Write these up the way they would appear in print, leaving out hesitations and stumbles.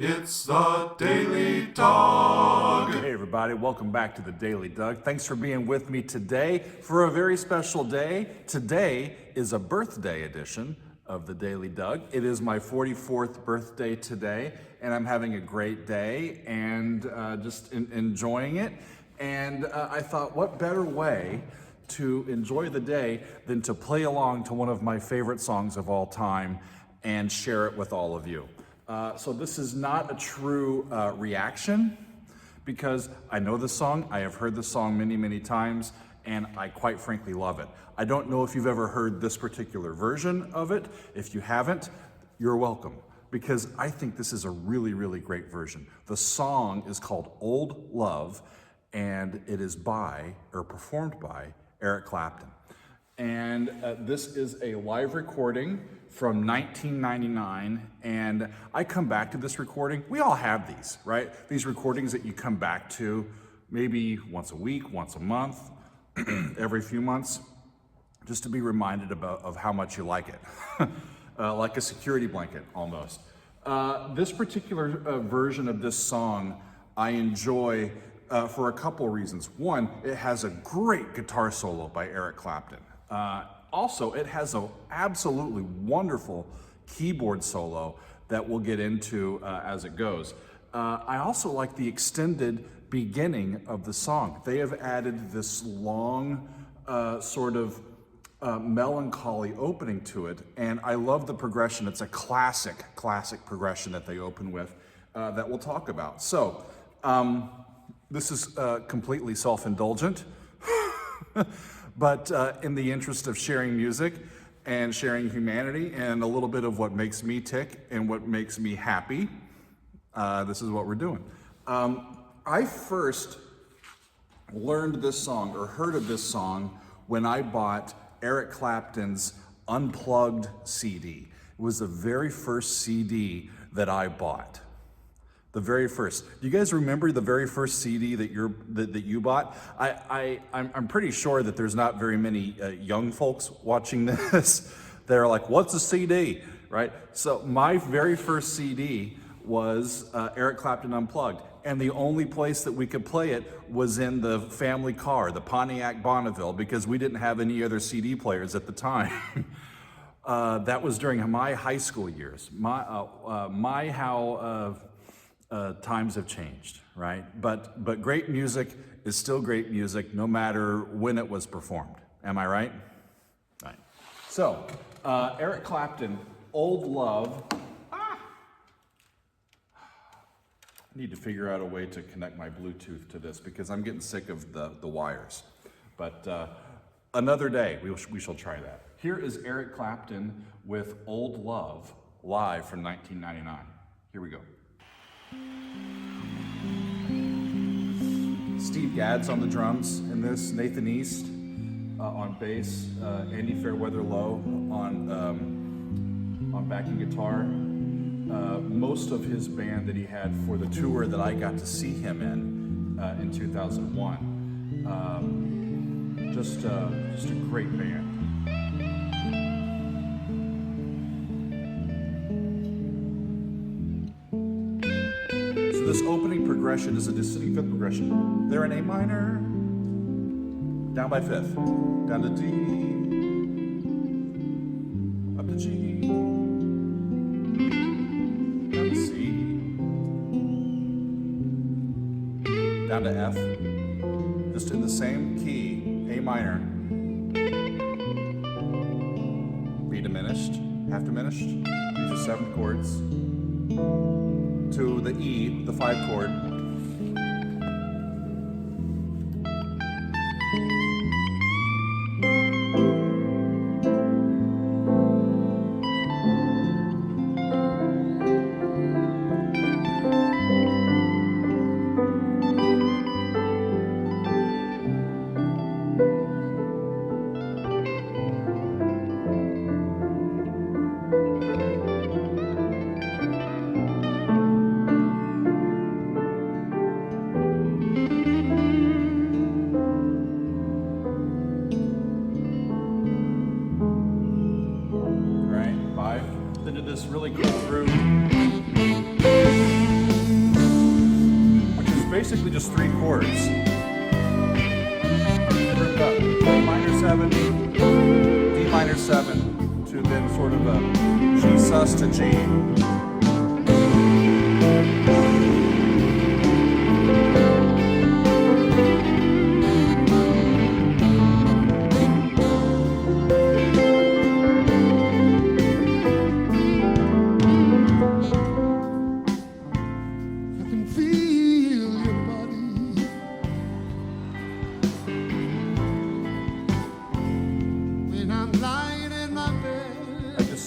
It's the Daily Dog. Hey everybody, welcome back to the Daily Doug. Thanks for being with me today for a very special day. Today is a birthday edition of the Daily Doug. It is my 44th birthday today, and I'm having a great day and just enjoying it. And I thought, what better way to enjoy the day than to play along to one of my favorite songs of all time and share it with all of you. So this is not a true reaction because I know the song, I have heard the song many, many times, and I quite frankly love it. I don't know if you've ever heard this particular version of it. If you haven't, you're welcome, because I think this is a really, really great version. The song is called Old Love, and it is by, or performed by, Eric Clapton. And this is a live recording from 1999, and I come back to this recording. We all have these, right? These recordings that you come back to maybe once a week, once a month, every few months, just to be reminded of how much you like it. Like a security blanket, almost. This particular version of this song I enjoy for a couple reasons. One, it has a great guitar solo by Eric Clapton. Also, it has an absolutely wonderful keyboard solo that we'll get into as it goes. I also like the extended beginning of the song. They have added this long sort of melancholy opening to it, and I love the progression. It's a classic progression that they open with that we'll talk about. So, this is completely self-indulgent. But in the interest of sharing music and sharing humanity and a little bit of what makes me tick and what makes me happy, this is what we're doing. I first learned this song or heard of this song when I bought Eric Clapton's Unplugged CD. It was the very first CD that I bought. The very first. Do you guys remember the very first CD that you bought? I'm pretty sure that there's not very many young folks watching this. They're like, "What's a CD?" Right? So my very first CD was Eric Clapton Unplugged, and the only place that we could play it was in the family car, the Pontiac Bonneville, because we didn't have any other CD players at the time. That was during my high school years. Times have changed, right? But great music is still great music, no matter when it was performed. Am I right? Right. So, Eric Clapton, Old Love. I need to figure out a way to connect my Bluetooth to this because I'm getting sick of the wires. But another day, we shall try that. Here is Eric Clapton with Old Love, live from 1999. Here we go. Steve Gadd's on the drums in this, Nathan East on bass, Andy Fairweather Lowe on backing guitar. Most of his band that he had for the tour that I got to see him in 2001. Just a great band. This opening progression is a descending fifth progression. They're in A minor, down by fifth, down to D, up to G, down to C, down to F, just in the same key, A minor, B diminished, half diminished, these are seventh chords, to the E, the 5 chord. basically just 3 chords. Grouped up. A minor 7, D minor 7, to then sort of a G sus to G.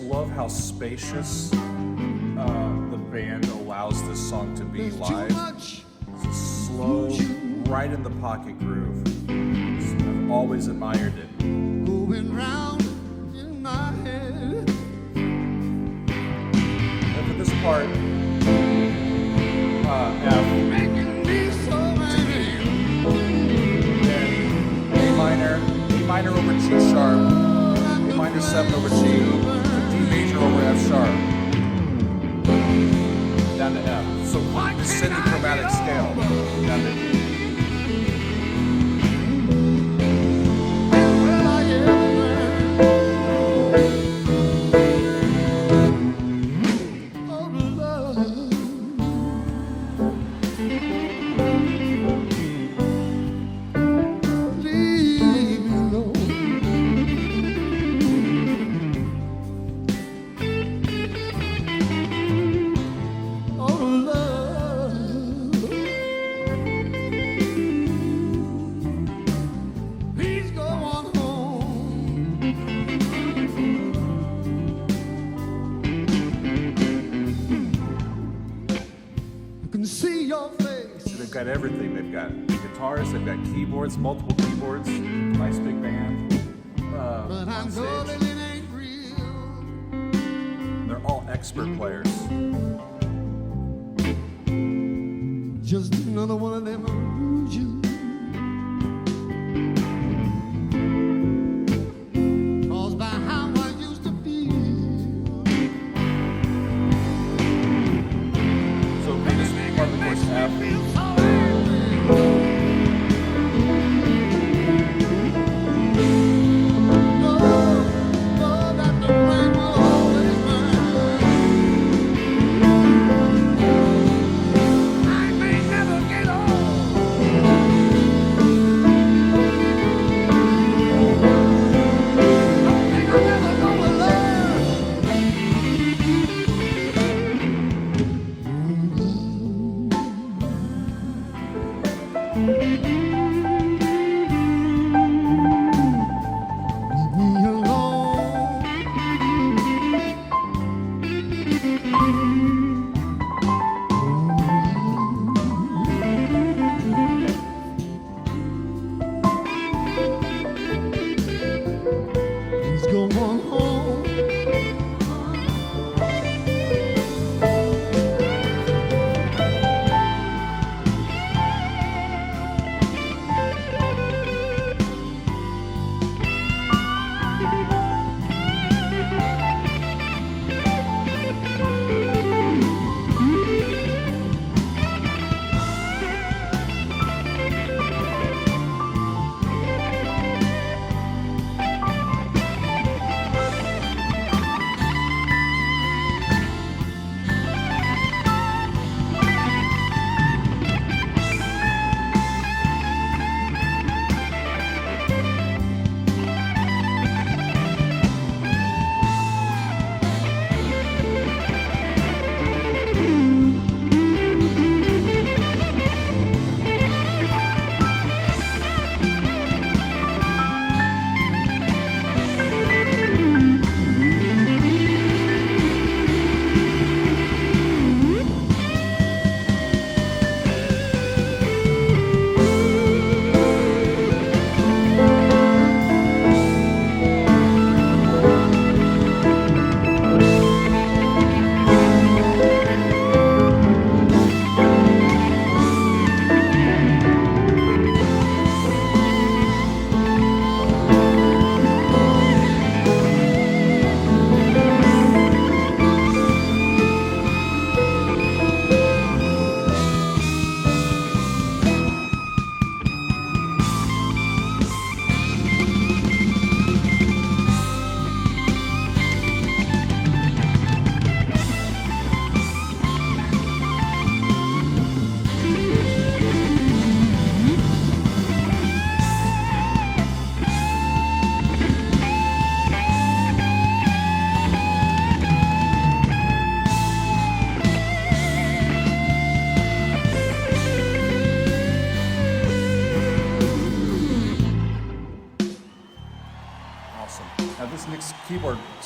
Love how spacious the band allows this song to be live. It's a slow, right in the pocket groove. I've always admired it. Going round in my head. And for this part, F. Then A minor over G sharp, A minor 7 over G. Over F sharp, down to F. So descending chromatic scale, down to E. See your face. So they've got everything. They've got guitars, they've got keyboards, multiple keyboards, nice big band. But I know that it ain't real. They're all expert players. Just another one of them lose you. Caused by how I used to feel. So biggest part of the course F.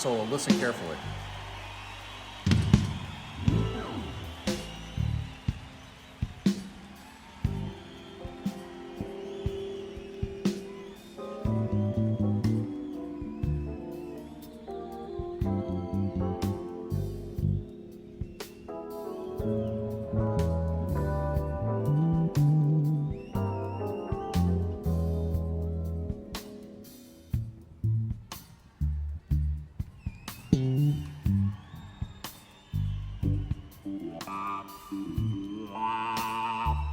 solo. Listen carefully.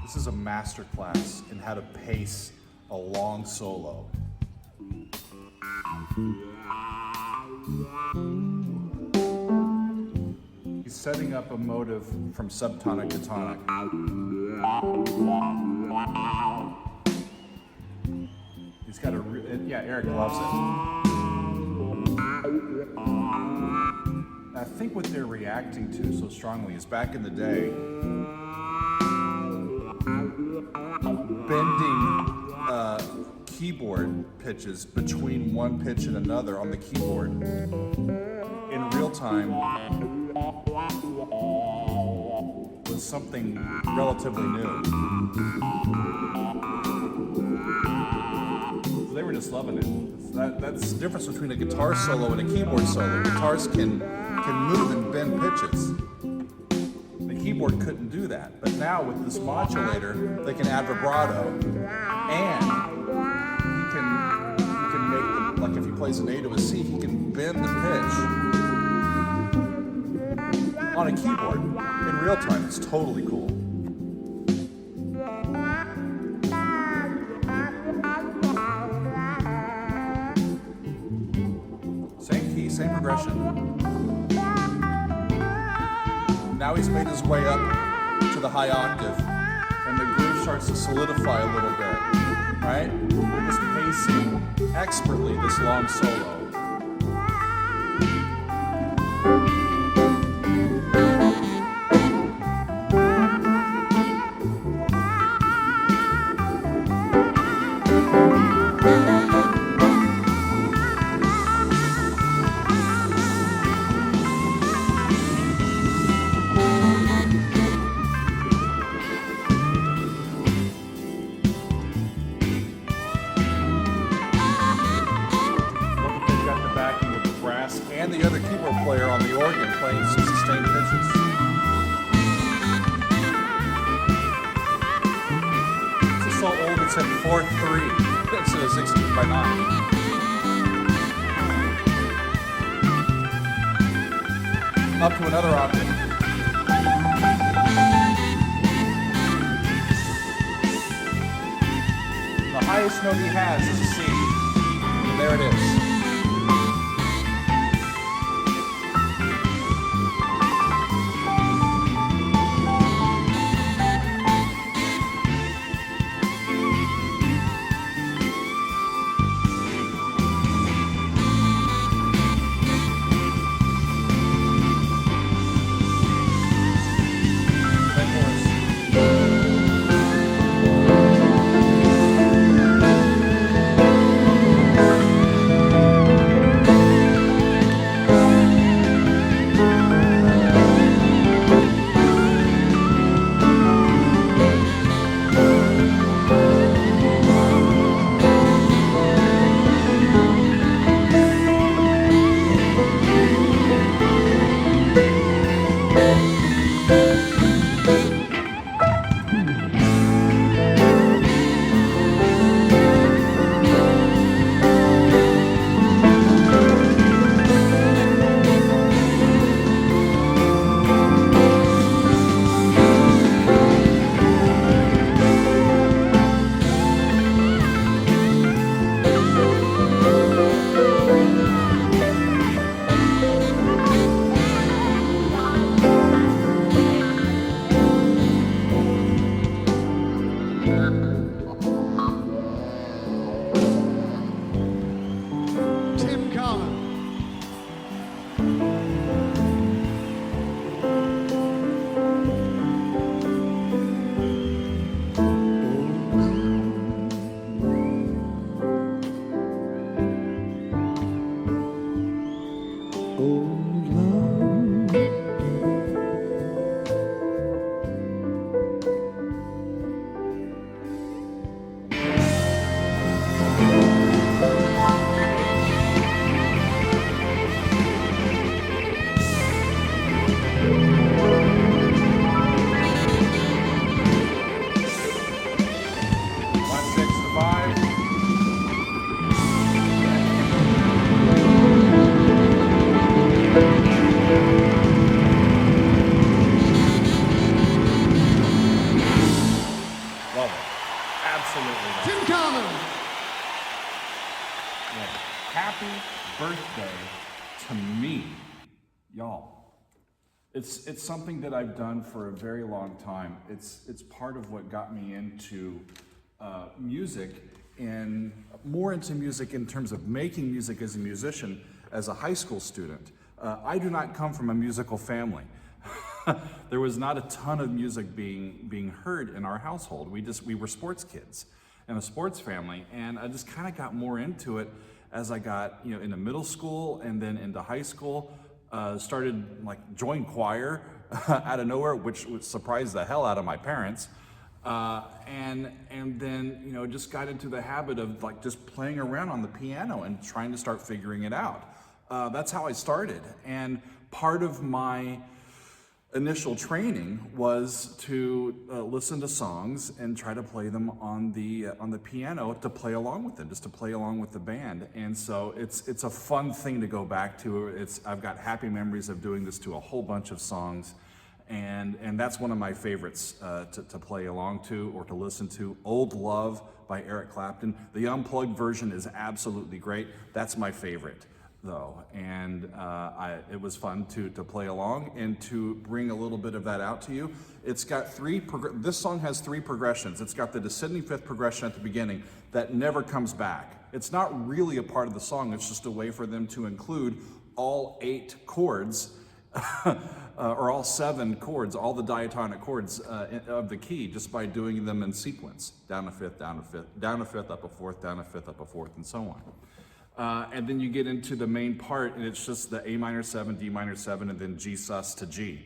This is a master class in how to pace a long solo. He's setting up a motive from subtonic to tonic. He's got a, yeah, Eric loves it. I think what they're reacting to so strongly is back in the day, bending keyboard pitches between one pitch and another on the keyboard in real time was something relatively new. So they were just loving it. That's the difference between a guitar solo and a keyboard solo. Guitars can move and bend pitches. The keyboard couldn't do that, but now with this modulator, they can add vibrato, and he can make the, like if he plays an A to a C, he can bend the pitch on a keyboard in real time. It's totally cool. Same key, same progression. Now he's made his way up to the high octave, and the groove starts to solidify a little bit, right? We're just pacing expertly this long solo. And the other keyboard player on the organ playing some sustained pitches. It's so old it's at 4/3 instead of 16/9. Up to another octave. The highest note he has is a C. And there it is. birthday to me, y'all. It's something that I've done for a very long time. It's part of what got me into music, and more into music in terms of making music as a musician as a high school student. I do not come from a musical family. There was not a ton of music being heard in our household. We were sports kids and a sports family, and I just kind of got more into it as I got into middle school and then into high school. Started joined choir out of nowhere, which would surprise the hell out of my parents. And then just got into the habit of just playing around on the piano and trying to start figuring it out. That's how I started. And part of my initial training was to listen to songs and try to play them on the piano, to play along with them, just to play along with the band. And so it's a fun thing to go back to. I've got happy memories of doing this to a whole bunch of songs, and that's one of my favorites to play along to or to listen to. Old Love by Eric Clapton. The unplugged version is absolutely great. That's my favorite, though, and it was fun to play along and to bring a little bit of that out to you. It's got this song has 3 progressions. It's got the descending 5th progression at the beginning that never comes back. It's not really a part of the song, it's just a way for them to include all 8 chords, or all 7 chords, all the diatonic chords of the key, just by doing them in sequence. Down a 5th, down a 5th, down a 5th, up a 4th, down a 5th, up a 4th, and so on. And then you get into the main part, and it's just the A minor 7, D minor 7, and then G sus to G,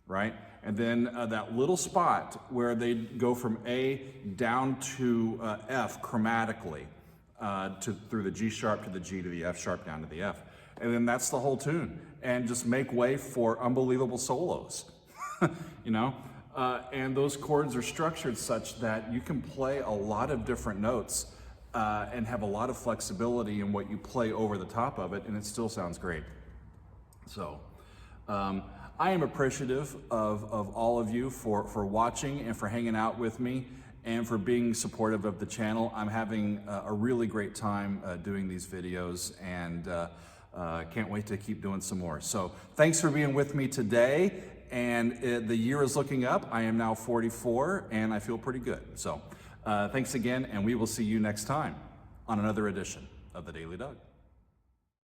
right? And then that little spot where they go from A down to F chromatically, through the G sharp to the G to the F sharp down to the F. And then that's the whole tune. And just make way for unbelievable solos, and those chords are structured such that you can play a lot of different notes and have a lot of flexibility in what you play over the top of it, and it still sounds great. So I am appreciative of all of you for watching and for hanging out with me and for being supportive of the channel. I'm having a really great time doing these videos, and can't wait to keep doing some more. So thanks for being with me today, and the year is looking up. I am now 44, and I feel pretty good. So thanks again, and we will see you next time on another edition of The Daily Doug.